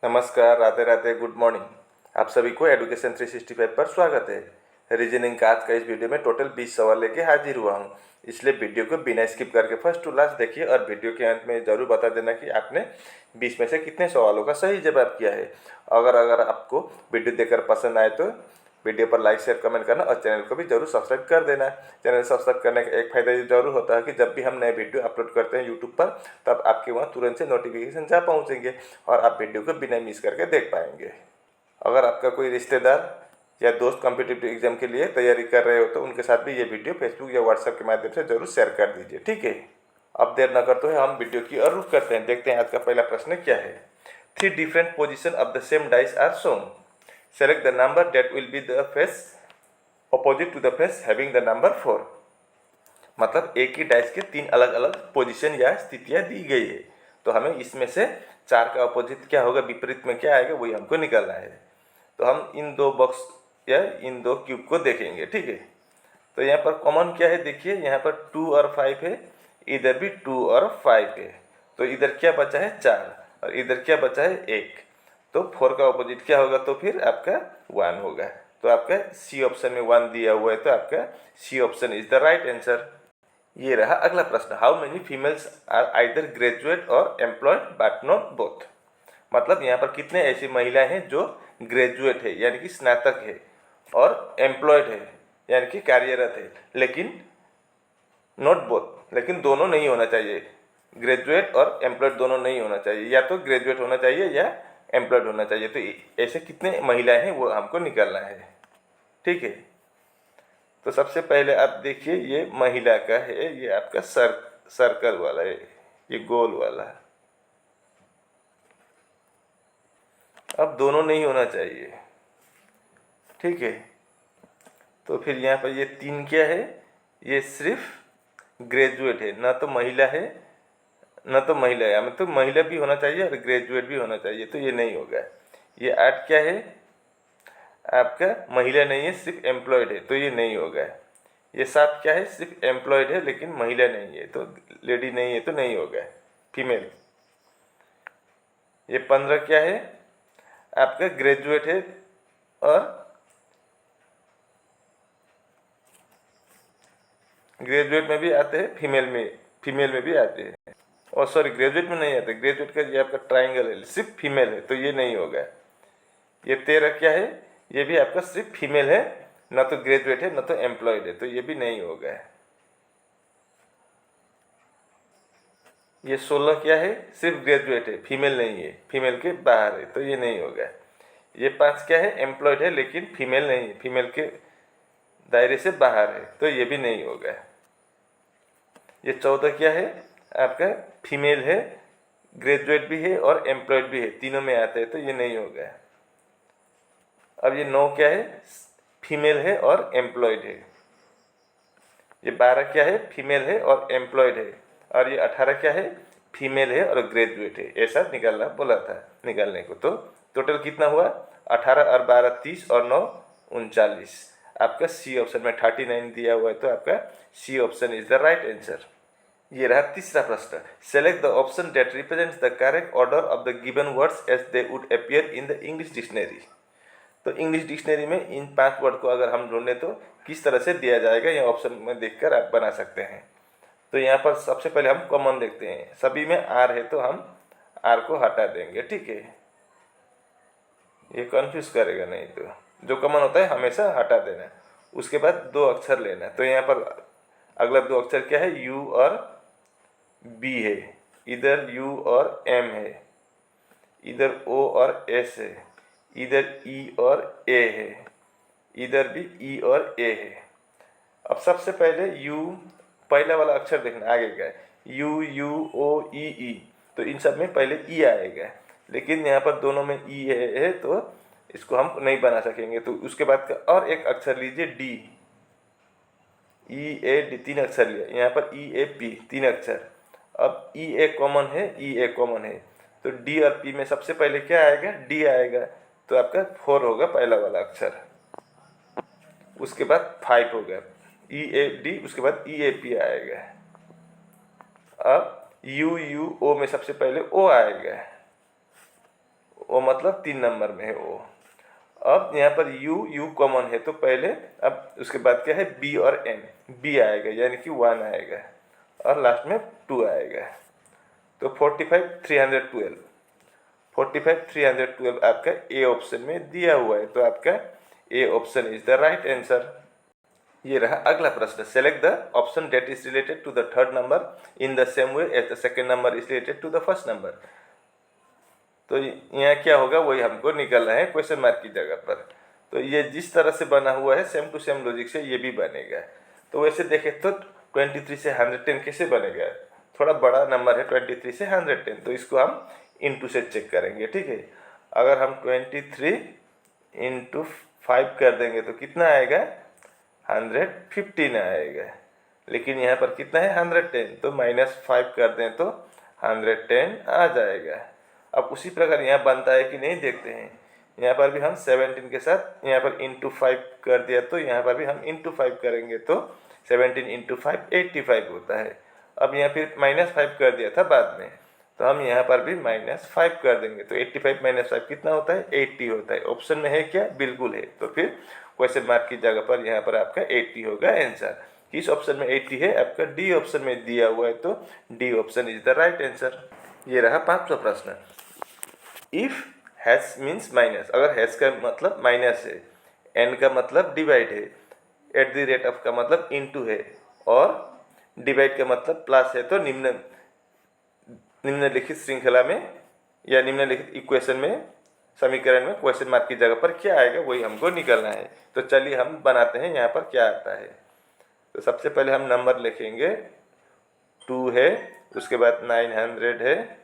नमस्कार, Radhe Radhe, good morning. आप सभी को एडुकेशन 365 पर स्वागत है। रीजनिंग का आज का इस वीडियो में टोटल 20 सवाल लेके हाजिर हुआ हूँ, इसलिए वीडियो को बिना स्किप करके फर्स्ट टू लास्ट देखिए और वीडियो के अंत में ज़रूर बता देना कि आपने 20 में से कितने सवालों का सही जवाब किया है। अगर आपको वीडियो देखकर पसंद आए तो वीडियो पर लाइक शेयर कमेंट करना और चैनल को भी जरूर सब्सक्राइब कर देना। चैनल सब्सक्राइब करने का एक फ़ायदा ये जरूर होता है कि जब भी हम नए वीडियो अपलोड करते हैं यूट्यूब पर, तब आपके वहाँ तुरंत से नोटिफिकेशन जा पहुँचेंगे और आप वीडियो को बिना मिस करके देख पाएंगे। अगर आपका कोई रिश्तेदार या दोस्त कॉम्पिटिटिव एग्जाम के लिए तैयारी कर रहे हो तो उनके साथ भी ये वीडियो फेसबुक या व्हाट्सएप के माध्यम से जरूर शेयर कर दीजिए, ठीक है। अब देर न करते हुए हम वीडियो की ओर रुख करते हैं। देखते हैं आज का पहला प्रश्न क्या है। 3 different position of the same dice are shown. Select the number that will be the face opposite to the face having the number 4। मतलब एक ही डाइस के 3 अलग अलग पोजीशन या स्थितियां दी गई है, तो हमें इसमें से 4 का अपोजिट क्या होगा, विपरीत में क्या आएगा, वही हमको निकालना है। तो हम इन दो बॉक्स या इन दो क्यूब को देखेंगे, ठीक है। तो यहाँ पर कॉमन क्या है, देखिए यहाँ पर 2 और 5 है, इधर भी 2 और 5 है, तो इधर क्या बचा है 4 और इधर क्या बचा है 1। तो 4 का अपोजिट क्या होगा, तो फिर आपका 1 होगा। तो आपका सी ऑप्शन में 1 दिया हुआ है, तो आपका C option is the right answer. ये रहा अगला प्रश्न। How many females are either graduate or employed but not both. मतलब यहाँ पर कितने ऐसी महिलाएं हैं जो ग्रेजुएट है यानी कि स्नातक है और एम्प्लॉयड है यानी कि कार्यरत है, लेकिन नॉट बोथ, लेकिन दोनों नहीं होना चाहिए। ग्रेजुएट और एम्प्लॉयड दोनों नहीं होना चाहिए, या तो ग्रेजुएट होना चाहिए या एम्प्लॉयड होना चाहिए। तो ऐसे कितने महिलाएं हैं वो हमको निकालना है, ठीक है। तो सबसे पहले आप देखिए, ये महिला का है, ये आपका सर्कल वाला है, ये गोल वाला। अब दोनों नहीं होना चाहिए, ठीक है। तो फिर यहाँ पर ये 3 क्या है, ये सिर्फ ग्रेजुएट है, ना तो महिला है ना तो महिला है, मतलब तो महिला भी होना चाहिए और ग्रेजुएट भी होना चाहिए, तो ये नहीं होगा। ये 8 क्या है, आपका महिला नहीं है, सिर्फ एम्प्लॉयड है, तो ये नहीं होगा। ये 7 क्या है, सिर्फ एम्प्लॉयड है लेकिन महिला नहीं है, तो लेडी नहीं है, तो नहीं होगा, फीमेल। ये 15 क्या है, आपका ग्रेजुएट है और ग्रेजुएट में भी आते हैं, फीमेल में भी आते हैं। और सॉरी, ग्रेजुएट में नहीं आते, ग्रेजुएट का ये आपका ट्राइंगल है, सिर्फ फीमेल है, तो ये नहीं होगा। ये 13 क्या है, ये भी आपका सिर्फ फीमेल है, ना तो ग्रेजुएट है ना तो एम्प्लॉयड है, तो ये भी नहीं होगा। ये 16 क्या है, सिर्फ ग्रेजुएट है, फीमेल नहीं है, फीमेल के बाहर है, तो ये नहीं होगा। ये 5 क्या है, एम्प्लॉयड है लेकिन फीमेल नहीं है, फीमेल के दायरे से बाहर है, तो ये भी नहीं होगा। ये 14 क्या है, आपका फीमेल है, ग्रेजुएट भी है और एम्प्लॉयड भी है, तीनों में आता है, तो ये नहीं होगा। अब ये 9 क्या है, फीमेल है और एम्प्लॉयड है। ये 12 क्या है, फीमेल है और एम्प्लॉयड है। और ये 18 क्या है, फीमेल है और ग्रेजुएट है। ऐसा निकालना बोला था निकालने को। तो टोटल कितना हुआ, 18 और 12 30 और 9 39। आपका सी ऑप्शन में 39 दिया हुआ है, तो आपका C option is the right answer. ये रहा तीसरा प्रश्न। Select the option that represents the correct order of the given words as they would appear in the English dictionary. तो इंग्लिश डिक्शनरी में इन 5 वर्ड को अगर हम ढूंढें तो किस तरह से दिया जाएगा, ये ऑप्शन में देखकर आप बना सकते हैं। तो यहाँ पर सबसे पहले हम कॉमन देखते हैं, सभी में आर है तो हम आर को हटा देंगे, ठीक है। ये कंफ्यूज करेगा नहीं, तो जो कॉमन होता है हमेशा हटा देना। उसके बाद 2 अक्षर लेना, तो यहाँ पर अगला 2 अक्षर क्या है, यू और बी है, इधर यू और एम है, इधर ओ और एस है, इधर ई और ए है, इधर भी ई और ए है। अब सबसे पहले यू, पहला वाला अक्षर देखना आगे का, यू यू ओ ई ई, तो इन सब में पहले ई आएगा, लेकिन यहाँ पर दोनों में ई है तो इसको हम नहीं बना सकेंगे। तो उसके बाद का और एक अक्षर लीजिए डी, ई ए डी, 3 अक्षर लिया, यहाँ पर ई ए पी, 3 अक्षर। अब ई ए कॉमन है, ई ए कॉमन है, तो डी और पी में सबसे पहले क्या आएगा, डी आएगा, तो आपका 4 होगा पहला वाला अक्षर। उसके बाद 5 होगा, ई ए डी, उसके बाद ई ए पी आएगा। अब यू यू ओ में सबसे पहले ओ आएगा, वो मतलब 3 नंबर में है वो। अब यहाँ पर u कॉमन है तो पहले, अब उसके बाद क्या है b और n, b आएगा यानी कि 1 आएगा और लास्ट में 2 आएगा। तो 45 312 आपका ए ऑप्शन में दिया हुआ है, तो आपका A option is the right answer. ये रहा अगला प्रश्न। Select the option that is related to the third number in the same way as the second number is related to the first number. तो यहाँ क्या होगा वही हमको निकलना है क्वेश्चन मार्क की जगह पर। तो ये जिस तरह से बना हुआ है सेम टू सेम लॉजिक से ये भी बनेगा। तो वैसे देखें तो 23 से 110 कैसे बनेगा, थोड़ा बड़ा नंबर है 23 से 110, तो इसको हम इंटू से चेक करेंगे। ठीक है, अगर हम 23 इंटू 5 कर देंगे तो कितना आएगा, 115 आएगा। लेकिन यहाँ पर कितना है 110, तो -5 कर दें तो 110 आ जाएगा। अब उसी प्रकार यहाँ बनता है कि नहीं देखते हैं। यहाँ पर भी हम 17 के साथ यहाँ पर इंटू 5 कर दिया, तो यहाँ पर भी हम इंटू 5 करेंगे तो 17 इंटू 5 85 होता है। अब यहाँ फिर -5 कर दिया था बाद में, तो हम यहाँ पर भी -5 कर देंगे तो 85 -5 कितना होता है, 80 होता है। ऑप्शन में है क्या, बिल्कुल है। तो फिर क्वेश्चन मार्क की जगह पर यहाँ पर आपका 80 होगा आंसर। किस ऑप्शन में 80 है, आपका डी ऑप्शन में दिया हुआ है, तो D option is the right answer. ये रहा 5वां प्रश्न। इफ हैश मीन्स माइनस, अगर हैश का मतलब माइनस है, एन का मतलब डिवाइड है, एट द रेट ऑफ का मतलब इनटू है और डिवाइड का मतलब प्लस है, तो निम्नलिखित श्रृंखला में या निम्नलिखित इक्वेशन में, समीकरण में क्वेश्चन मार्क की जगह पर क्या आएगा वही हमको निकलना है। तो चलिए हम बनाते हैं यहाँ पर क्या आता है। तो सबसे पहले हम नंबर लिखेंगे, 2 है, उसके बाद 900 है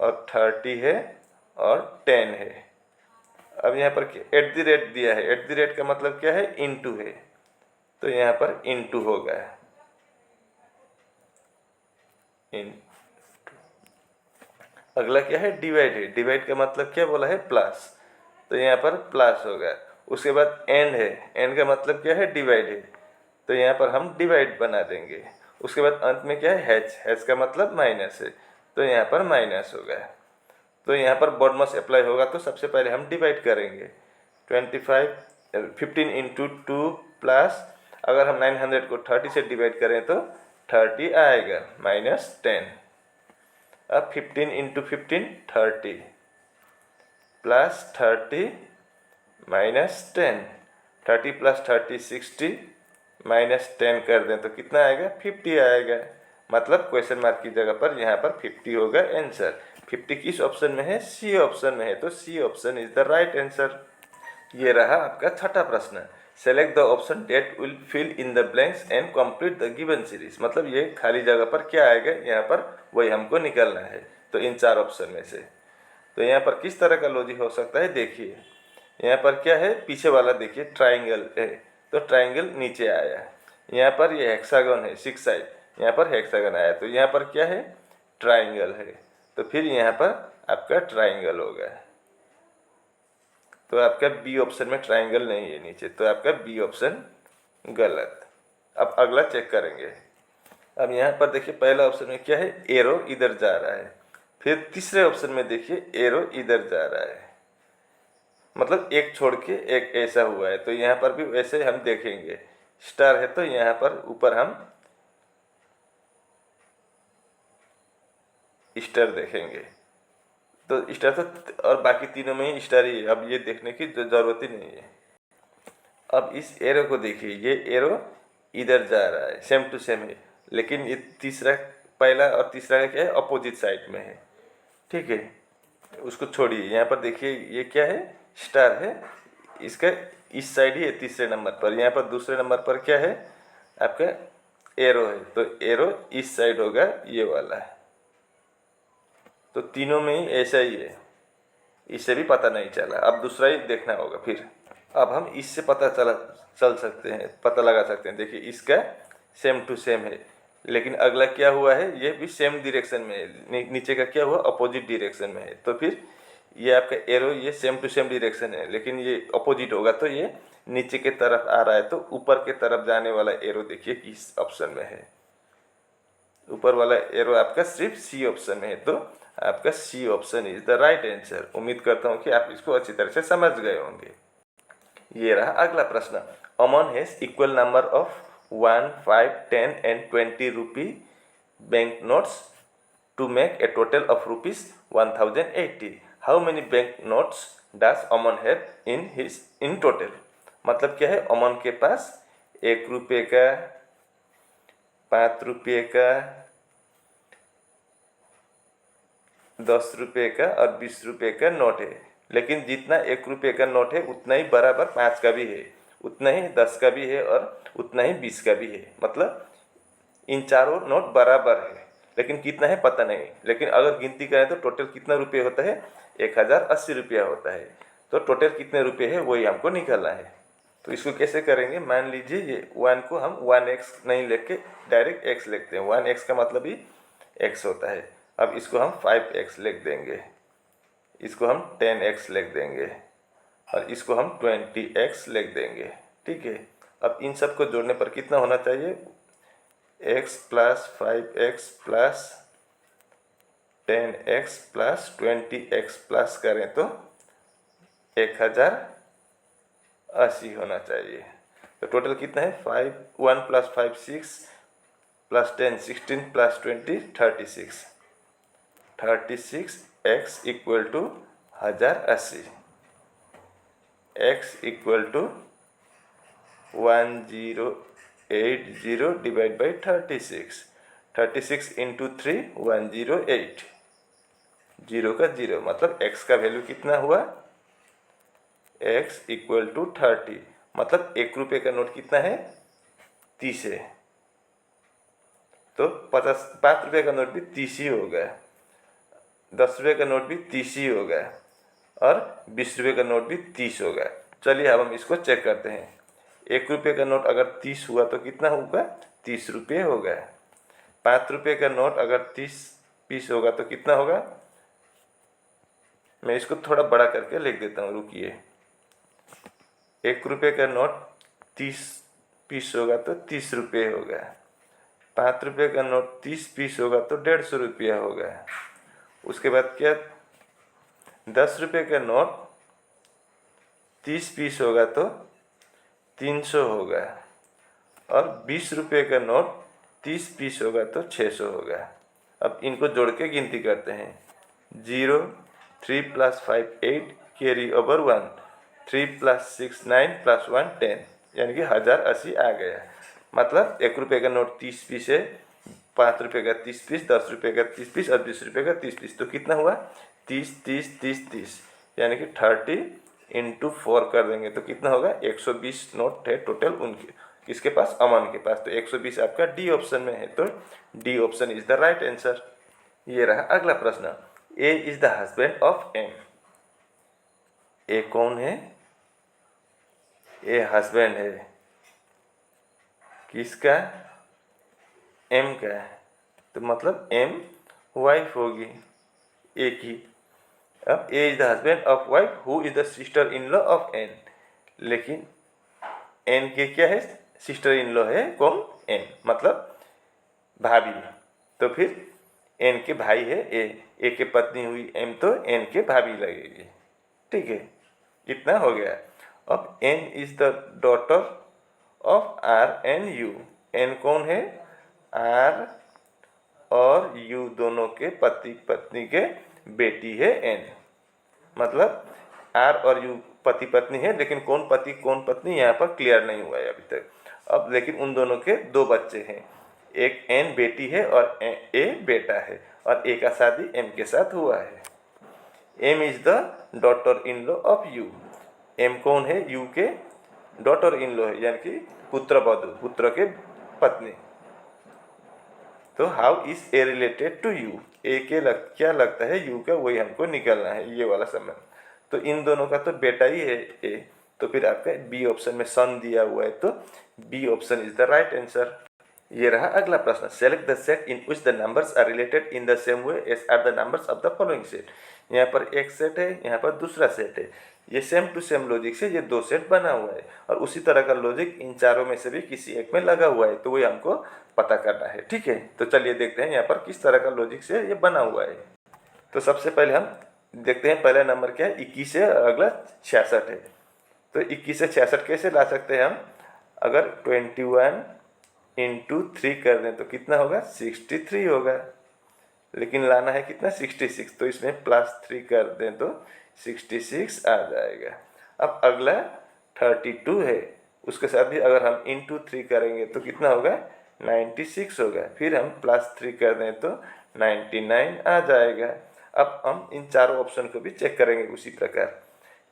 और 30 है और 10 है। अब यहाँ पर एट द रेट दिया है, एट द रेट का मतलब क्या है, इनटू है, तो यहाँ पर इनटू होगा। अगला क्या है, डिवाइड है, डिवाइड का मतलब क्या बोला है, प्लस, तो यहाँ पर प्लस होगा। उसके बाद एंड है, एंड का मतलब क्या है, डिवाइड है, तो यहाँ पर हम डिवाइड बना देंगे। उसके बाद अंत में क्या है, हैच, हैच का मतलब माइनस है, तो यहाँ पर माइनस होगा। तो यहाँ पर बॉडमस अप्लाई होगा, तो सबसे पहले हम डिवाइड करेंगे। 15 इंटू 2 प्लस, अगर हम 900 को 30 से डिवाइड करें तो 30 आएगा, -10। अब 15 इंटू 15 30 प्लस 30 -10, 30 प्लस 30 60 -10 कर दें तो कितना आएगा, 50 आएगा। मतलब क्वेश्चन मार्क की जगह पर यहाँ पर 50 होगा आंसर। 50 किस ऑप्शन में है, सी ऑप्शन में है, तो C option is the right answer. ये रहा आपका 6वां प्रश्न। Select the option that will fill in the blanks and complete the given series. मतलब ये खाली जगह पर क्या आएगा यहाँ पर वही हमको निकालना है, तो इन 4 ऑप्शन में से। तो यहाँ पर किस तरह का लॉजिक हो सकता है, देखिए यहाँ पर क्या है, पीछे वाला देखिए ट्राइंगल है, तो ट्राइंगल नीचे आया। यहाँ पर ये हेक्सागन है 6 साइड, यहाँ पर हेक्सागन आया, तो यहाँ पर क्या है, ट्राइंगल है, तो फिर यहाँ पर आपका ट्राइंगल होगा। तो आपका बी ऑप्शन में ट्राइंगल नहीं है नीचे, तो आपका बी ऑप्शन गलत। अब अगला चेक करेंगे। अब यहाँ पर देखिए पहला ऑप्शन में क्या है, एरो इधर जा रहा है, फिर तीसरे ऑप्शन में देखिए एरो इधर जा रहा है, मतलब एक छोड़ के एक ऐसा हुआ है। तो यहाँ पर भी वैसे हम देखेंगे, स्टार है तो यहाँ पर ऊपर हम स्टार देखेंगे, तो स्टार तो, और बाकी तीनों में ही स्टार ही है, अब ये देखने की जरूरत ही नहीं है। अब इस एरो को देखिए, ये एरो इधर जा रहा है, सेम टू सेम है, लेकिन ये तीसरा, पहला और तीसरा का क्या है, अपोजिट साइड में है। ठीक है, उसको छोड़िए। यहाँ पर देखिए ये क्या है, स्टार है, इसका इस साइड ही है तीसरे नंबर पर। यहाँ पर दूसरे नंबर पर क्या है, आपका एरो है, तो एरो इस साइड होगा, ये वाला है। तो तीनों में ही ऐसा ही है, इससे भी पता नहीं चला, अब दूसरा ही देखना होगा। फिर अब हम इससे चल सकते हैं, पता लगा सकते हैं। देखिए इसका सेम टू सेम है, लेकिन अगला क्या हुआ है, ये भी सेम डायरेक्शन में है, नीचे का क्या हुआ, अपोजिट डायरेक्शन में है। तो फिर ये आपका एरो ये सेम टू सेम डायरेक्शन है, लेकिन ये अपोजिट होगा, तो ये नीचे के तरफ आ रहा है, तो ऊपर के तरफ जाने वाला एरो देखिए किस ऑप्शन में है। ऊपर वाला एरो आपका सिर्फ सी ऑप्शन में है, तो आपका C option is the right answer. उम्मीद करता हूँ कि आप इसको अच्छी तरह से समझ गए होंगे। ये रहा अगला प्रश्न। Aman has equal number of 1, 5, 10 and 20 rupee bank notes to make a total of rupees 1080. How many bank notes does Aman have in total? मतलब क्या है, अमन के पास 1 रुपये का, 5 रुपये का, 10 रुपये का और 20 रुपये का नोट है। लेकिन जितना 1 रुपये का नोट है उतना ही बराबर 5 का भी है, उतना ही 10 का भी है और उतना ही 20 का भी है। मतलब इन चारों नोट बराबर है, लेकिन कितना है पता नहीं। लेकिन अगर गिनती करें तो टोटल कितना रुपये होता है, 1080 रुपया होता है। तो टोटल कितने रुपये है वही हमको निकालना है। तो इसको कैसे करेंगे, मान लीजिए ये 1 को हम 1x नहीं लेके डायरेक्ट x लिखते हैं। 1x का मतलब ही x होता है। अब इसको हम 5x लिख देंगे, इसको हम 10x लिख देंगे और इसको हम 20x लिख देंगे। ठीक है। अब इन सब को जोड़ने पर कितना होना चाहिए, x plus 5x plus 10x plus 20x plus करें तो 1080 होना चाहिए। तो टोटल कितना है, 1 plus 5 6 plus 10 16 plus 20 36। 36x equal to 1080, x equal to 1080 divide by 36। 36 into 3 108, 0 का 0 मतलब x का वैल्यू कितना हुआ, x इक्वल टू 30। मतलब 1 रुपये का नोट कितना है, 30 है। तो 5 रुपये का नोट भी 30 ही हो गया, 10 रुपये का नोट भी 30 ही हो गया और 20 रुपये का नोट भी 30 हो गया। चलिए अब हम इसको चेक करते हैं। 1 रुपये का नोट अगर 30 हुआ तो कितना होगा, 30 रुपये हो गया। 5 रुपये का नोट अगर 30 पीस होगा तो कितना होगा, मैं इसको थोड़ा बड़ा करके लिख देता हूँ, रुकिए। 1 रुपये का नोट 30 पीस होगा तो 30 रुपये हो गया। 5 रुपये का नोट 30 पीस होगा तो 150 रुपया हो गया। उसके बाद क्या, 10 रुपये का नोट 30 पीस होगा तो 300 होगा और 20 रुपये का नोट 30 पीस होगा तो 600 होगा। अब इनको जोड़ के गिनती करते हैं। 0, 3 plus 5 8, carry over 1, 3 plus 6 9 plus 1 10, यानी कि 1080 आ गया। मतलब 1 रुपये का नोट 30 पीस है, 5 रुपये का 30 पीस, 10 रुपये का 30 पीस और 20 रुपये का 30 पीस। तो कितना हुआ, 30 30 30 30, यानी कि 30 इंटू 4 कर देंगे तो कितना होगा, 120 नोट है टोटल उनके, किसके पास, अमन के पास। तो 120 आपका डी ऑप्शन में है, तो D option is the right answer. ये रहा अगला प्रश्न। A is the husband of M. A कौन है, ए हस्बैंड है किसका, एम का है। तो मतलब एम वाइफ होगी ए की। अब A is the husband of wife who is the sister in law of N. लेकिन एन के क्या है, सिस्टर इन लॉ है कौन, एन, मतलब भाभी। तो फिर एन के भाई है ए के पत्नी हुई एम, तो एन के भाभी लगेगी। ठीक है, इतना हो गया। अब N is the daughter of R and U. N कौन है, आर और यू दोनों के पति पत्नी के बेटी है एन। मतलब आर और यू पति पत्नी है, लेकिन कौन पति कौन पत्नी यहाँ पर क्लियर नहीं हुआ है अभी तक। अब लेकिन उन दोनों के 2 बच्चे हैं, एक एन बेटी है और ए बेटा है, और ए का शादी एम के साथ हुआ है। M is the daughter in law of U. M कौन है, यू के डॉटर इन लॉ है, यानी कि पुत्र वधू, पुत्र के पत्नी। तो how is A related to you. A के क्या लगता है यू का, वही हमको निकालना है, ये वाला संबंध। तो इन दोनों का तो बेटा ही है ए, तो फिर आपका बी ऑप्शन में सन दिया हुआ है, तो B option is the right answer. ये रहा अगला प्रश्न। Select the set in which the numbers are related in the same way as are the numbers of the following set. यहाँ पर एक सेट है, यहाँ पर दूसरा सेट है। ये सेम टू सेम लॉजिक से ये 2 सेट बना हुआ है, और उसी तरह का लॉजिक इन चारों में से भी किसी एक में लगा हुआ है, तो वही हमको पता करना है। ठीक है, तो चलिए देखते हैं यहाँ पर किस तरह का लॉजिक से ये बना हुआ है। तो सबसे पहले हम देखते हैं पहला नंबर क्या है, 21 है और अगला 66 है। तो 21 से 66 कैसे ला सकते हैं हम, अगर 21 इंटू 3 कर दें तो कितना होगा, 63 होगा। लेकिन लाना है कितना, 66, तो इसमें +3 कर दें तो 66 आ जाएगा। अब अगला 32 है, उसके साथ भी अगर हम इंटू 3 करेंगे तो कितना होगा, 96 होगा। फिर हम +3 कर दें तो 99 आ जाएगा। अब हम इन चारों ऑप्शन को भी चेक करेंगे उसी प्रकार।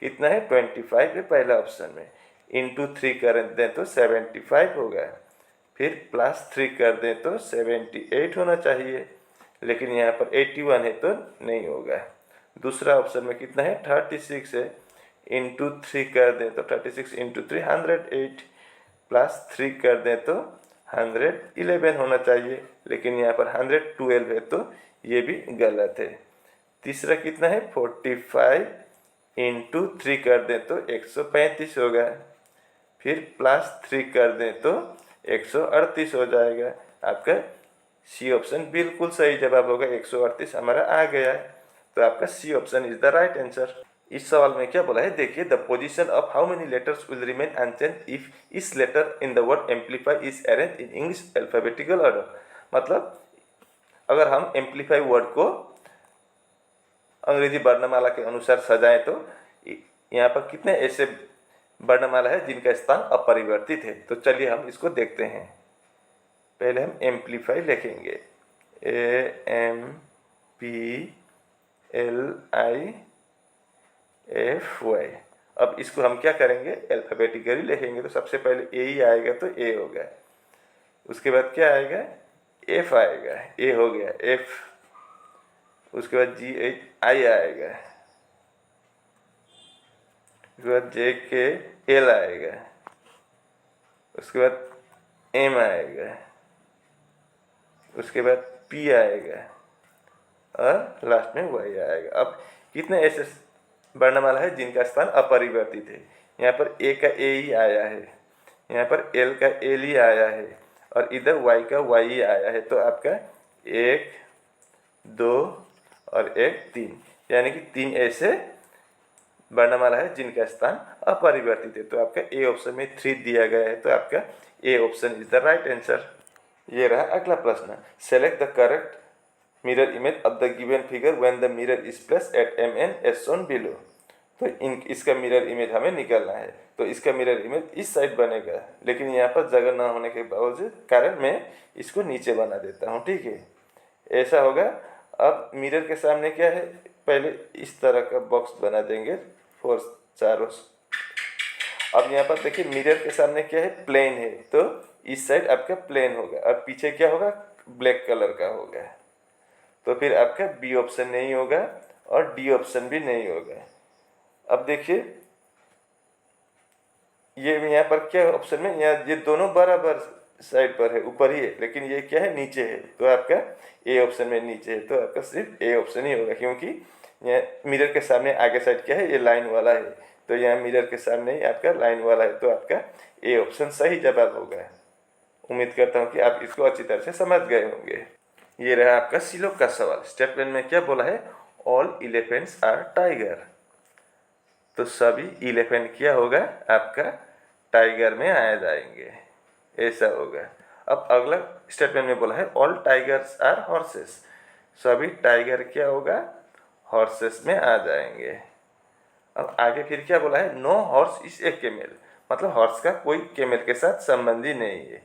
कितना है, 25 है पहला ऑप्शन में, इंटू 3 कर दें तो 75 होगा। फिर +3 कर दें तो 78 होना चाहिए, लेकिन यहाँ पर 81 है तो नहीं होगा। दूसरा ऑप्शन में कितना है, 36 है, इंटू 3 कर दें तो 36 इंटू 3 108, +3 कर दें तो 111 होना चाहिए, लेकिन यहाँ पर 112 है तो ये भी गलत है। तीसरा कितना है, 45 इंटू 3 कर दें तो 135 होगा। फिर +3 कर दें तो 138 हो जाएगा। आपका सी ऑप्शन बिल्कुल सही जवाब होगा, 138 हमारा आ गया है। तो आपका C option is the right answer. इस सवाल में क्या बोला है, देखिए, the position of how many letters will remain unchanged if each letter in the word amplify is arranged in English alphabetical order. मतलब अगर हम एम्पलीफाई वर्ड को अंग्रेजी वर्णमाला के अनुसार सजाएं तो यहाँ पर कितने ऐसे वर्णमाला है जिनका स्थान अपरिवर्तित है। तो चलिए हम इसको देखते हैं। पहले हम एम्पलीफाई लिखेंगे, AMPLIFY। अब इसको हम क्या करेंगे, अल्फाबेटिकली लिखेंगे। तो सबसे पहले ए ही आएगा तो ए होगा, उसके बाद क्या आएगा, एफ आएगा, ए हो गया एफ। उसके बाद GHI आएगा, उसके बाद JKL आएगा, उसके बाद M आएगा, उसके बाद P आएगा और लास्ट में Y आएगा। अब कितने ऐसे वर्णमाला है जिनका स्थान अपरिवर्तित है। यहाँ पर A का A ही आया है, यहाँ पर L का L ही आया है और इधर Y का Y ही आया है। तो आपका 1, 2 और 1, 3, यानी कि 3 ऐसे वर्णमाला है जिनका स्थान अपरिवर्तित है। तो आपका ए ऑप्शन में 3 दिया गया है, तो आपका A option is the right answer. ये रहा अगला प्रश्न, select the correct mirror image of the given figure when the mirror is placed at MN as shown below. तो इसका मिरर इमेज हमें निकालना है। तो इसका मिरर इमेज इस साइड बनेगा, लेकिन यहाँ पर जगह ना होने के बावजूद कारण मैं इसको नीचे बना देता हूँ, ठीक है, ऐसा होगा। अब मिरर के सामने क्या है, पहले इस तरह का बॉक्स बना देंगे फोर चारों। अब यहाँ पर देखिए मिरर के सामने क्या है, प्लेन है, तो इस साइड आपका प्लेन होगा और पीछे क्या होगा, ब्लैक कलर का होगा। तो फिर आपका बी ऑप्शन नहीं होगा और डी ऑप्शन भी नहीं होगा। अब देखिए ये यहाँ पर क्या ऑप्शन में, यहाँ ये दोनों बराबर साइड पर है, ऊपर ही है, लेकिन ये क्या है, नीचे है। तो आपका ए ऑप्शन में नीचे है, तो आपका सिर्फ ए ऑप्शन ही होगा, क्योंकि यहाँ मिरर के सामने आगे साइड क्या है, ये लाइन वाला है। तो यहाँ मिरर के सामने ही आपका लाइन वाला है, तो आपका ए ऑप्शन सही जवाब होगा। उम्मीद करता हूँ कि आप इसको अच्छी तरह से समझ गए होंगे। ये रहा आपका सिलोक का सवाल। स्टेटमेंट में क्या बोला है, ऑल इलेफेंट्स आर टाइगर। तो सभी इलेफेंट क्या होगा, आपका टाइगर में आ जाएंगे, ऐसा होगा। अब अगला स्टेटमेंट में बोला है ऑल टाइगर्स आर हॉर्सेस। सभी टाइगर क्या होगा, हॉर्सेस में आ जाएंगे। अब आगे फिर क्या बोला है, no horse is a camel. मतलब हॉर्स का कोई केमेल के साथ संबंधी नहीं है।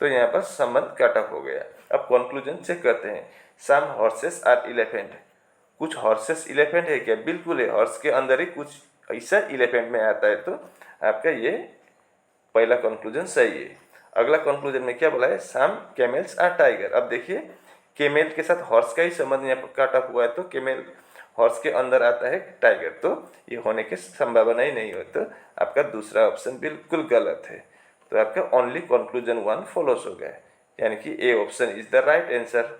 तो यहाँ पर संबंध कट ऑफ हो गया। अब कंक्लूजन चेक करते हैं। सम हॉर्सेस आर इलेफेंट। कुछ हॉर्सेस इलेफेंट है क्या, बिल्कुल है। हॉर्स के अंदर ही कुछ ऐसा इलेफेंट में आता है, तो आपका ये पहला कंक्लूजन सही है। अगला कंक्लूजन में क्या बोला है, सम कैमेल्स आर टाइगर। अब देखिए केमेल के साथ हॉर्स का ही संबंध यहाँ पर कट ऑफ हुआ है, तो केमेल हॉर्स के अंदर आता है टाइगर, तो ये होने की संभावना ही नहीं हो। तो आपका दूसरा ऑप्शन बिल्कुल गलत है। तो आपका ओनली कंक्लूजन 1 फॉलोस हो गया, यानी कि ए option is the right answer.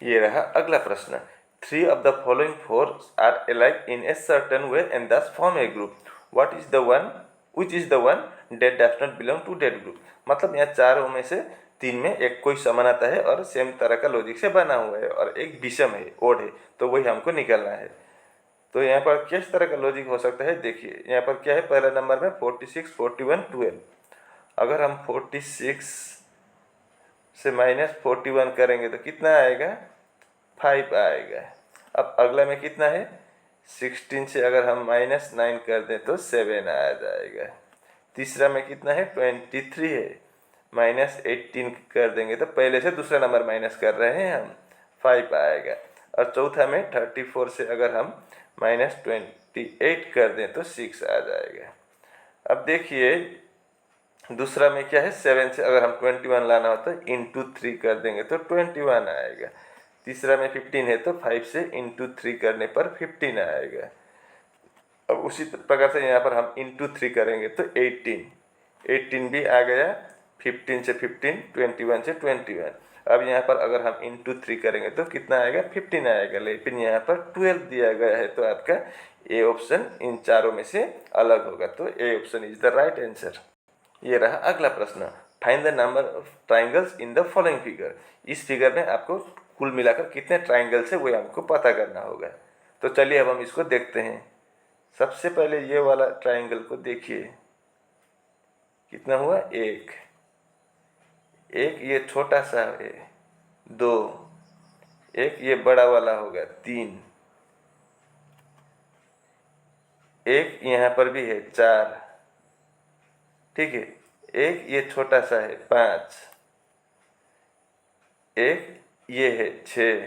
ये रहा अगला प्रश्न। 3 of the following 4 are alike in a certain way and thus form a group. What is the one which is the one that does not belong to that group? मतलब यहाँ चारों में से तीन में एक कोई समानता है और सेम तरह का लॉजिक से बना हुआ है और एक विषम है, ओड है, तो वही हमको निकालना है। तो यहाँ पर किस तरह का लॉजिक हो सकता है, देखिए यहाँ पर क्या है, पहला नंबर में 46, 41, 12। अगर हम 46 से -41 करेंगे तो कितना आएगा, 5 आएगा। अब अगला में कितना है, 16 से अगर हम -9 कर दें तो 7 आ जाएगा। तीसरा में कितना है, 23 है, -18 कर देंगे तो पहले से दूसरा नंबर माइनस कर रहे हैं हम, 5 आएगा। और चौथा में 34 से अगर हम -28 कर दें तो 6 आ जाएगा। अब देखिए दूसरा में क्या है, 7 से अगर हम 21 लाना हो तो इंटू 3 कर देंगे तो 21 आएगा। तीसरा में 15 है तो 5 से इंटू 3 करने पर 15 आएगा। अब उसी प्रकार से यहाँ पर हम इंटू 3 करेंगे तो 18 भी आ गया। 15 से 15, 21 से 21। अब यहाँ पर अगर हम इंटू 3 करेंगे तो कितना आएगा, 15 आएगा। लेकिन यहाँ पर 12 दिया गया है तो आपका ए ऑप्शन इन चारों में से अलग होगा, तो A option is the right answer. ये रहा अगला प्रश्न, find the number of triangles in the following figure. इस फिगर में आपको कुल मिलाकर कितने ट्राइंगल्स है वो हमको पता करना होगा। तो चलिए अब हम इसको देखते हैं। सबसे पहले ये वाला ट्राइंगल को देखिए, कितना हुआ, एक ये छोटा सा है 2, एक ये बड़ा वाला होगा 3, एक यहाँ पर भी है 4, ठीक है, एक ये छोटा सा है 5, एक ये है 6,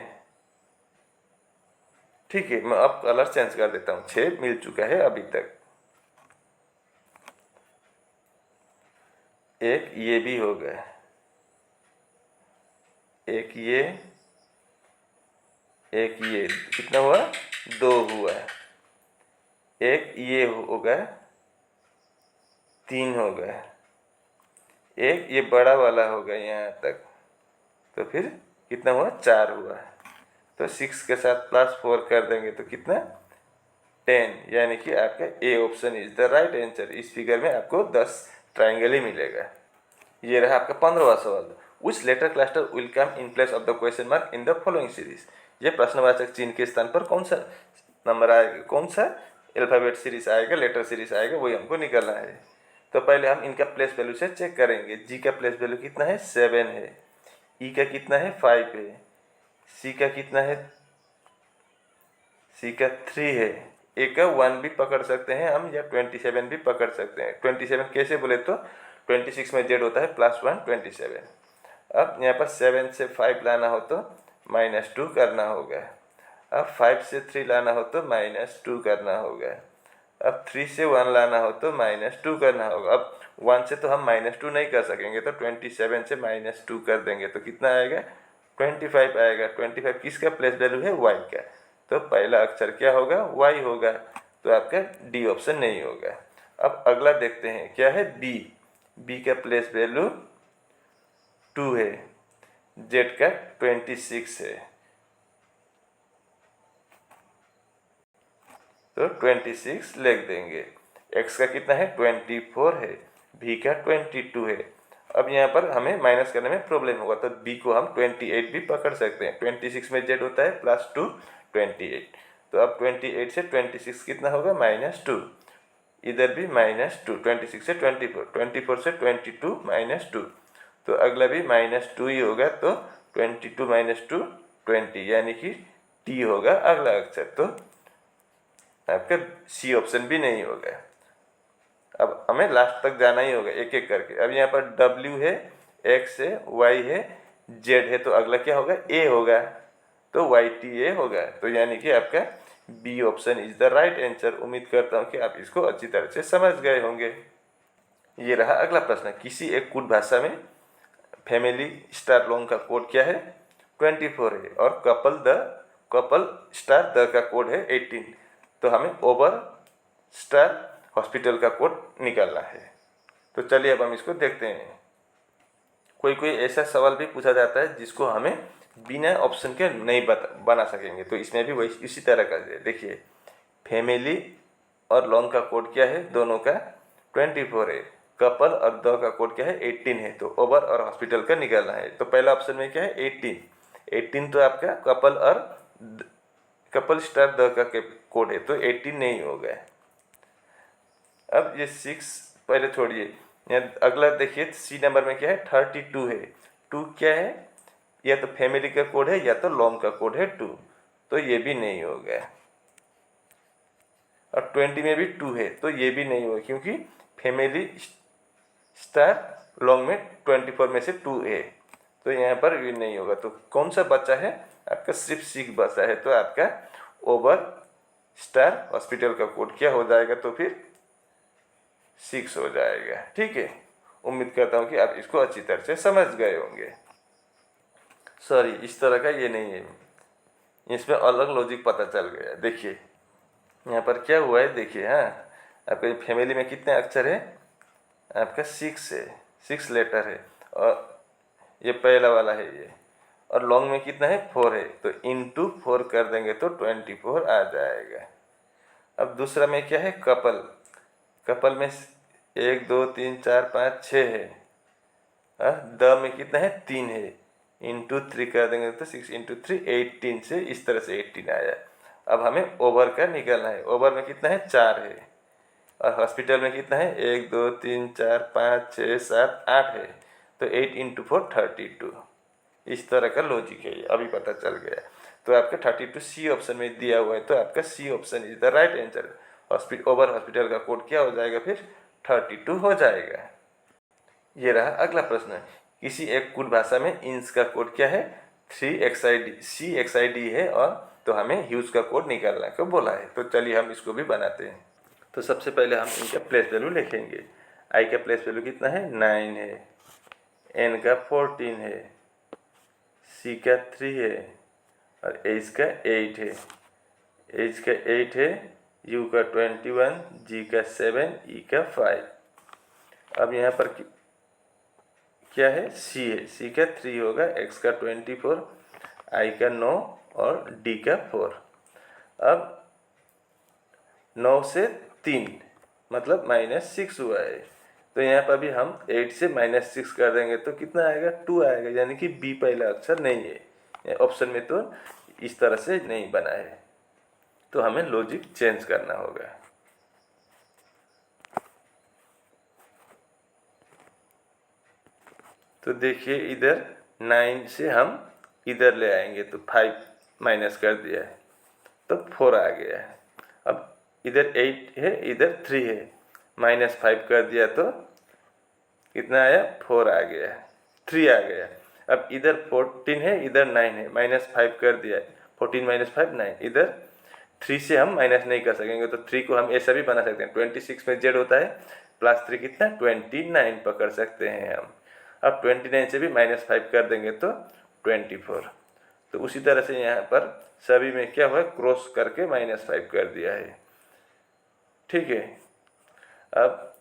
ठीक है। मैं अब कलर चेंज कर देता हूँ, 6 मिल चुका है अभी तक। एक ये भी हो गया, एक ये कितना हुआ, 2 हुआ। एक ये हो गया, 3 हो गया। एक ये बड़ा वाला हो गया यहाँ तक, तो फिर कितना हुआ, 4 हुआ। तो 6 के साथ +4 कर देंगे तो कितना, 10, यानी कि आपका A option is the right answer. इस फिगर में आपको 10 ट्राइंगल ही मिलेगा। ये रहा आपका 15वां सवाल, which letter cluster will come in place of the question mark in the following series. ये प्रश्नवाचक चिन्ह के स्थान पर कौन सा नंबर आएगा, कौन सा अल्फाबेट सीरीज आएगा, लेटर सीरीज आएगा, वही हमको निकालना है। तो पहले हम इनका प्लेस वैल्यू से चेक करेंगे। जी का प्लेस वैल्यू कितना है, 7 है। ई का कितना है, 5 है। सी का कितना है, सी का 3 है। ए का 1 भी पकड़ सकते हैं हम, या 27 भी पकड़ सकते हैं। 27 कैसे बोले तो 26 में जेड होता है +1 27। अब यहाँ पर 7 से 5 लाना हो तो -2 करना होगा। अब 5 से 3 लाना हो तो -2 करना होगा। अब 3 से 1 लाना हो तो -2 करना होगा। अब 1 से तो हम -2 नहीं कर सकेंगे, तो 27 से -2 कर देंगे तो कितना आएगा, 25 आएगा। 25 किसका प्लेस वैल्यू है, y का। तो पहला अक्षर क्या होगा, y होगा। तो आपका डी ऑप्शन नहीं होगा। अब अगला देखते हैं, क्या है, बी का प्लेस वैल्यू 2 है, जेड का 26 है, तो 26 लिख देंगे। x का कितना है, 24 है। v का 22 है। अब यहाँ पर हमें माइनस करने में प्रॉब्लम होगा, तो b को हम 28 भी पकड़ सकते हैं। 26 में z होता है +2 28। तो अब 28 से 26 कितना होगा, -2। इधर भी -2, 26 से 24, 24 से 22 -2, तो अगला भी -2 ही होगा। तो 22 - 2 20, यानी कि t होगा अगला अक्षर। तो आपका सी ऑप्शन भी नहीं होगा। अब हमें लास्ट तक जाना ही होगा एक एक करके। अब यहाँ पर W है, X है, Y है, Z है, तो अगला क्या होगा, A होगा। तो YTA होगा। तो यानी कि आपका B option is the right answer. उम्मीद करता हूँ कि आप इसको अच्छी तरह से समझ गए होंगे। ये रहा अगला प्रश्न, किसी एक कोड भाषा में फैमिली स्टार लॉन्ग का कोड क्या है, 24 है, और कपल स्टार द का कोड है 18। तो हमें ओवर स्टार हॉस्पिटल का कोड निकालना है। तो चलिए अब हम इसको देखते हैं। कोई ऐसा सवाल भी पूछा जाता है जिसको हमें बिना ऑप्शन के नहीं बना सकेंगे, तो इसमें भी वही इसी तरह का है। देखिए, फैमिली और लॉन्ग का कोड क्या है, दोनों का 24 है। कपल और द का कोड क्या है 18 है, तो ओवर और हॉस्पिटल का निकालना है। तो पहला ऑप्शन में क्या है 18 तो आपका कपल स्टार द का कोड है, तो 18 नहीं होगा। अब ये 6 पहले छोड़िए, अगला देखिए सी नंबर में क्या है 32 है। 2 क्या है, या तो फैमिली का कोड है या तो लॉन्ग का कोड है 2, तो ये भी नहीं होगा। और 20 में भी 2 है, तो ये भी नहीं होगा क्योंकि फैमिली स्टार लॉन्ग में 24 में से 2 है, तो यहाँ पर ये नहीं होगा। तो कौन सा बचा है आपका, सिर्फ 6 बचा है, तो आपका ओवर स्टार हॉस्पिटल का कोड क्या हो जाएगा, तो फिर 6 हो जाएगा। ठीक है, उम्मीद करता हूँ कि आप इसको अच्छी तरह से समझ गए होंगे। सॉरी, इस तरह का ये नहीं है, इसमें अलग लॉजिक पता चल गया। देखिए यहाँ पर क्या हुआ है, देखिए हाँ, आपके फैमिली में कितने अक्षर है, आपका 6 है, 6 लेटर है, और ये पहला वाला है ये, और लॉन्ग में कितना है 4 है, तो इंटू 4 कर देंगे तो 24 आ जाएगा। अब दूसरा में क्या है कपल में 1 2 3 4 5 6 है, द में कितना है 3 है, इंटू 3 कर देंगे तो 6 इंटू 3 18 से इस तरह से 18 आया। अब हमें ओवर का निकालना है, ओवर में कितना है 4 है, और हॉस्पिटल में कितना है 1 2 3 4 5 6 7 8 है, तो 8 इंटू 4 32। इस तरह का लॉजिक है, अभी पता चल गया। तो आपका 32 सी ऑप्शन में दिया हुआ है, तो आपका C option is the right answer. Over hospital का कोड क्या हो जाएगा, फिर 32 हो जाएगा। ये रहा अगला प्रश्न, किसी एक कुल भाषा में इंच का कोड क्या है 3xid, CXID है, और तो हमें ह्यूज का कोड निकालने को बोला है। तो चलिए हम इसको भी बनाते हैं। तो सबसे पहले हम इनका प्लेस वैल्यू लिखेंगे। आई का प्लेस वैल्यू कितना है 9 है, एन का 14 है, सी का 3 है, और एच का 8 है, एच का 8 है, यू का 21, जी का 7, ई का 5। अब यहाँ पर क्या है सी है, सी का 3 होगा, एक्स का 24, आई का 9 और डी का 4। अब 9 से 3 मतलब -6 हुआ है, तो यहाँ पर भी हम 8 से -6 कर देंगे तो कितना आएगा 2 आएगा, यानी कि बी पहला अक्षर नहीं है ऑप्शन में, तो इस तरह से नहीं बना है, तो हमें लॉजिक चेंज करना होगा। तो देखिए इधर 9 से हम इधर ले आएंगे तो 5 माइनस कर दिया है तो 4 आ गया है। अब इधर 8 है, इधर 3 है, -5 कर दिया तो कितना आया 4 आ गया, 3 आ गया। अब इधर 14 है, इधर 9 है, -5 कर दिया है, 14 - 5 9, इधर 3 से हम माइनस नहीं कर सकेंगे, तो 3 को हम ऐसा भी बना सकते हैं, 26 में जेड होता है, +3 कितना 29 पकड़ सकते हैं हम। अब 29 से भी -5 कर देंगे तो 24। तो उसी तरह से यहाँ पर सभी में क्या हुआ, क्रॉस करके -5 कर दिया है। ठीक है, अब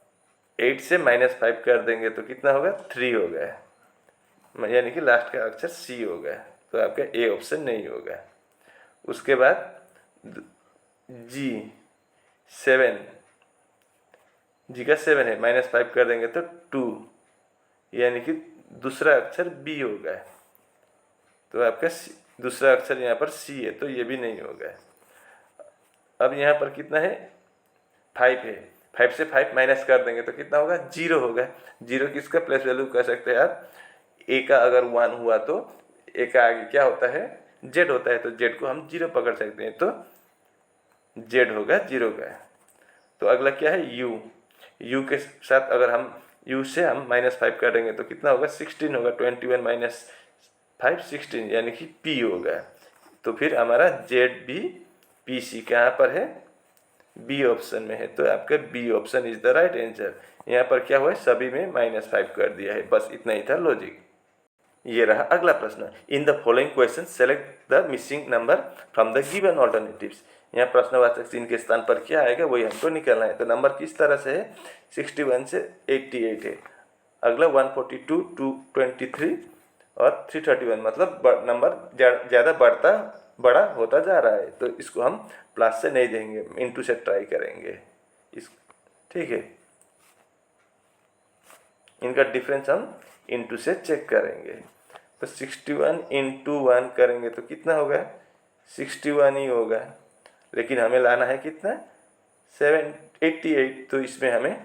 8 से -5 कर देंगे तो कितना होगा 3 हो गया, यानी कि लास्ट का अक्षर सी होगा, तो आपका ए ऑप्शन नहीं होगा। उसके बाद जी 7, जी का 7 है, -5 कर देंगे तो 2, यानी कि दूसरा अक्षर बी होगा, तो आपका दूसरा अक्षर यहाँ पर सी है, तो ये भी नहीं होगा। अब यहाँ पर कितना है 5 है, 5 से 5 माइनस कर देंगे तो कितना होगा 0 होगा। 0 किसका प्लेस वैल्यू कर सकते हैं आप, ए का अगर 1 हुआ तो ए का आगे क्या होता है जेड होता है, तो जेड को हम 0 पकड़ सकते हैं, तो जेड होगा 0 का। तो अगला क्या है यू, यू के साथ अगर हम यू से हम -5 कर देंगे तो कितना होगा 16 होगा, 21 - 5 16, यानी कि पी होगा। तो फिर हमारा जेड बी पी सी कहाँ पर है, बी ऑप्शन में है, तो आपका B option is the right answer. यहाँ पर क्या हुआ है सभी में -5 कर दिया है, बस इतना ही था लॉजिक। ये रहा अगला प्रश्न, इन the following question select the missing number from the given alternatives. यहाँ प्रश्नवाचक चिन्ह के स्थान पर क्या आएगा वही हमको निकालना है। तो नंबर किस तरह से है 61 से 88 है, अगला 142 223 और 331, मतलब नंबर ज़्यादा बड़ा होता जा रहा है, तो इसको हम प्लस से नहीं देंगे, इनटू से ट्राई करेंगे इस। ठीक है, इनका डिफरेंस हम इंटू से चेक करेंगे। तो 61 इंटू 1 करेंगे तो कितना होगा, 61 ही होगा, लेकिन हमें लाना है कितना, 88। तो इसमें हमें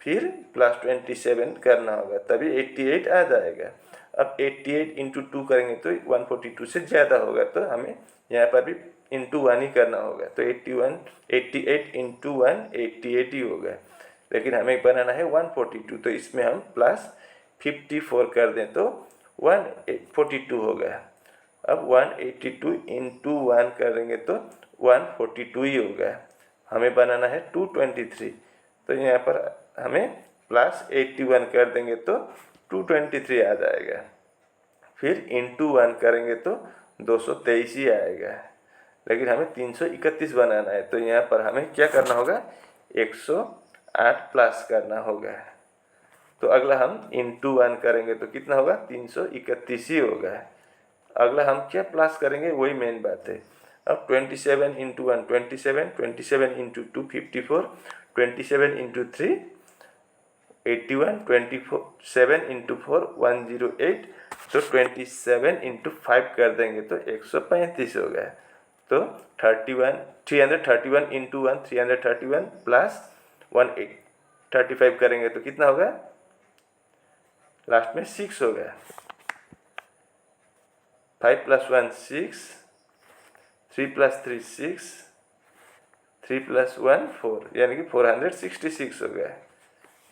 फिर प्लस 27 करना होगा, तभी 88 आ जाएगा। अब 88 इंटू 2 करेंगे तो 142 से ज़्यादा होगा, तो हमें यहाँ पर भी इंटू 1 ही करना होगा। तो 88 इंटू 1 88 ही होगा, लेकिन हमें बनाना है 142, तो इसमें हम प्लस 54 कर दें तो 142 होगा। अब 182 इंटू 1 करेंगे तो 142 ही होगा। हमें बनाना है 223, तो यहाँ पर हमें प्लस 81 कर देंगे तो 223 आ जाएगा। फिर इंटू 1 करेंगे तो 223 ही आएगा, लेकिन हमें 331 बनाना है, तो यहाँ पर हमें क्या करना होगा, 108 प्लस करना होगा। तो अगला हम इंटू 1 करेंगे तो कितना होगा, 331 ही होगा। अगला हम क्या प्लस करेंगे, वही मेन बात है। अब 27 इंटू 1 27, 27 इंटू 2 54, 27 इंटू 3 81, 27 इंटू 4 108, तो 27 इंटू 5 कर देंगे तो 135 होगा। तो 331 इंटू 1 331 प्लस 135 करेंगे तो कितना होगा, लास्ट में 6 होगा। 5 प्लस 1 6, 3 प्लस 3 6, 3 प्लस 1 4, यानी कि 466 हो गया।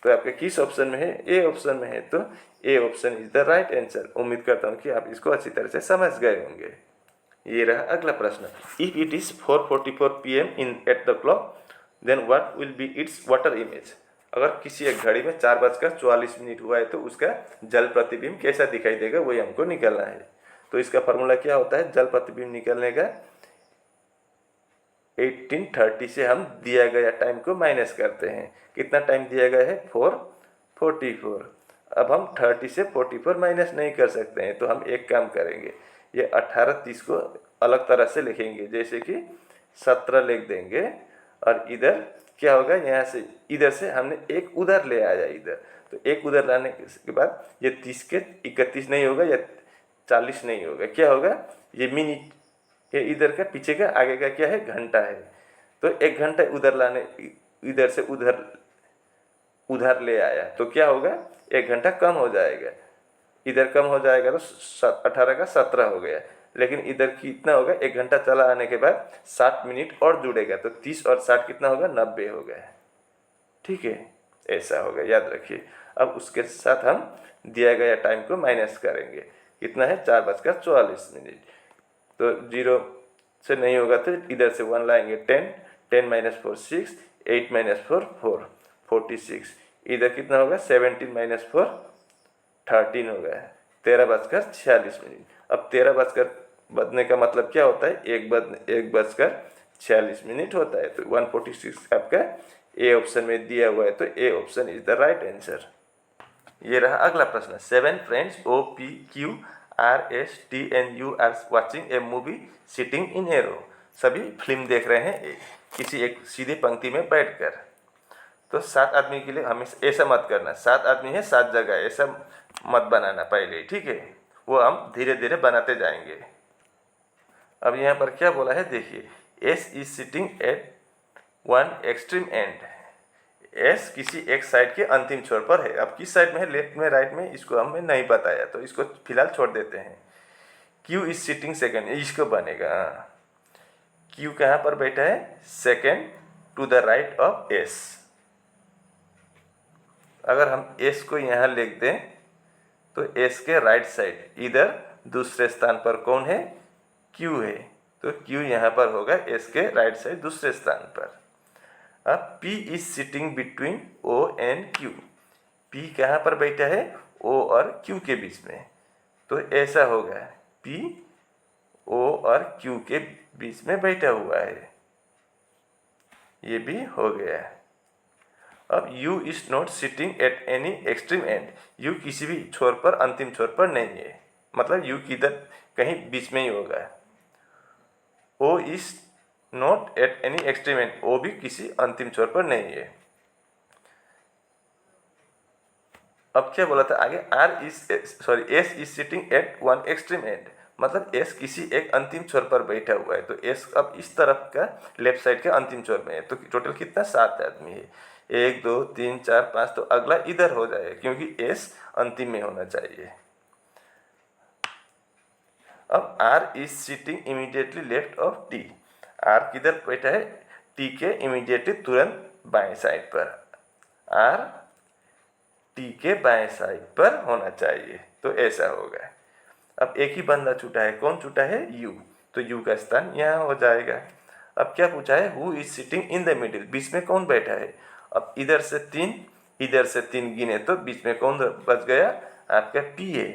तो आपके किस ऑप्शन में है, ए ऑप्शन में है, तो A option is the right answer. उम्मीद करता हूँ कि आप इसको अच्छी तरह से समझ गए होंगे। ये रहा अगला प्रश्न। If it is 4:44 PM in at the clock, then what will be its water image. अगर किसी एक घड़ी में 4:44 हुआ है तो उसका जल प्रतिबिंब कैसा दिखाई देगा, वही हमको निकालना है। तो इसका फॉर्मूला क्या होता है, जल प्रतिबिंब निकलने का 1830 से हम दिया गया टाइम को माइनस करते हैं। कितना टाइम दिया गया है, 4:44। अब हम 30 से 44 माइनस नहीं कर सकते हैं, तो हम एक काम करेंगे, ये 18:30 को अलग तरह से लिखेंगे, जैसे कि 17 लिख देंगे। और इधर क्या होगा, यहाँ से इधर से हमने एक उधर ले आया इधर, तो एक उधर लाने के बाद ये 30 के 31 नहीं होगा, या 40 नहीं होगा, क्या होगा, ये मिनट, ये इधर का पीछे का आगे का क्या है, घंटा है। तो 1 घंटा उधर लाने, इधर से उधर ले आया तो क्या होगा, 1 घंटा कम हो जाएगा। इधर कम हो जाएगा तो 18 का 17 हो गया, लेकिन इधर कितना होगा, 1 घंटा चला आने के बाद 60 मिनट और जुड़ेगा, तो 30 और 60 कितना होगा, 90 होगा। ठीक है, ऐसा होगा, याद रखिए। अब उसके साथ हम दिया गया टाइम को माइनस करेंगे, कितना है, 4:44। तो 0 से नहीं होगा तो इधर से 1 लाएंगे, 10, 10 माइनस 4 6, 8 माइनस 4 4, 46। इधर कितना होगा, 17 माइनस 4 13 होगा, 13:46। अब 13 बजने का मतलब क्या होता है, 1:46 होता है। तो 146 आपका ए ऑप्शन में दिया हुआ है, तो A option is the right answer. ये रहा अगला प्रश्न। 7 friends OPQRSTNU are watching a movie sitting in a row. सभी फिल्म देख रहे हैं किसी एक सीधे पंक्ति में बैठकर। तो 7 आदमी के लिए हमें ऐसा मत करना, 7 आदमी है 7 जगह, ऐसा मत बनाना पहले, ठीक है, वो हम धीरे धीरे बनाते जाएंगे। अब यहाँ पर क्या बोला है, देखिए, S is sitting at one extreme and. S किसी एक साइड के अंतिम छोर पर है। अब किस साइड में है, लेफ्ट में राइट में, इसको हमें नहीं बताया, तो इसको फिलहाल छोड़ देते हैं। क्यू इज सिटिंग सेकेंड, इसको बनेगा। क्यू कहाँ पर बैठा है, second to the right of S. अगर हम एस को यहाँ लिख दें तो एस के राइट साइड इधर दूसरे स्थान पर कौन है, क्यू है, तो क्यू यहाँ पर होगा एस के राइट साइड दूसरे स्थान पर। अब P is sitting between O and Q। P कहाँ पर बैठा है, O और Q के बीच में, तो ऐसा होगा, P O और Q के बीच में बैठा हुआ है, ये भी हो गया। अब U is not sitting at any extreme and. U किसी भी छोर पर, अंतिम छोर पर नहीं है, मतलब U किधर कहीं बीच में ही होगा। O is not at any extreme and, O भी किसी अंतिम छोर पर नहीं है। अब क्या बोला था आगे, S is sitting at one extreme and, मतलब एस किसी एक अंतिम छोर पर बैठा हुआ है। तो एस अब इस तरफ का लेफ्ट साइड के अंतिम छोर में है। तो टोटल कितना, 7 आदमी है, 1 2 3 4 5। तो अगला इधर हो जाएगा क्योंकि एस अंतिम में होना चाहिए। अब R is sitting immediately left of T, R किधर बैठा है, टी के इमीडिएटली तुरंत बाएं साइड पर, आर टी के बाएं साइड पर होना चाहिए। तो ऐसा होगा। अब एक ही बंदा छूटा है, कौन छूटा है, यू, तो यू का स्थान यहाँ हो जाएगा। अब क्या पूछा है, who is sitting in the middle, बीच में कौन बैठा है। अब इधर से 3 इधर से 3 गिने तो बीच में कौन बच गया, आपका पी है।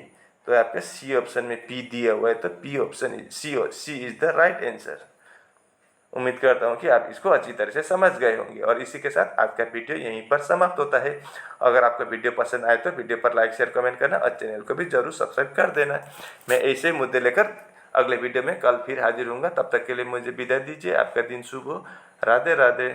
तो आपका सी ऑप्शन में पी दिया हुआ है, तो P option C is the right answer. उम्मीद करता हूँ कि आप इसको अच्छी तरह से समझ गए होंगे। और इसी के साथ आज का वीडियो यहीं पर समाप्त होता है। अगर आपको वीडियो पसंद आए तो वीडियो पर लाइक शेयर कमेंट करना और चैनल को भी जरूर सब्सक्राइब कर देना। मैं ऐसे मुद्दे लेकर अगले वीडियो में कल फिर हाजिर हूँगा। तब तक के लिए मुझे विदाई दीजिए। आपका दिन शुभ हो। राधे राधे।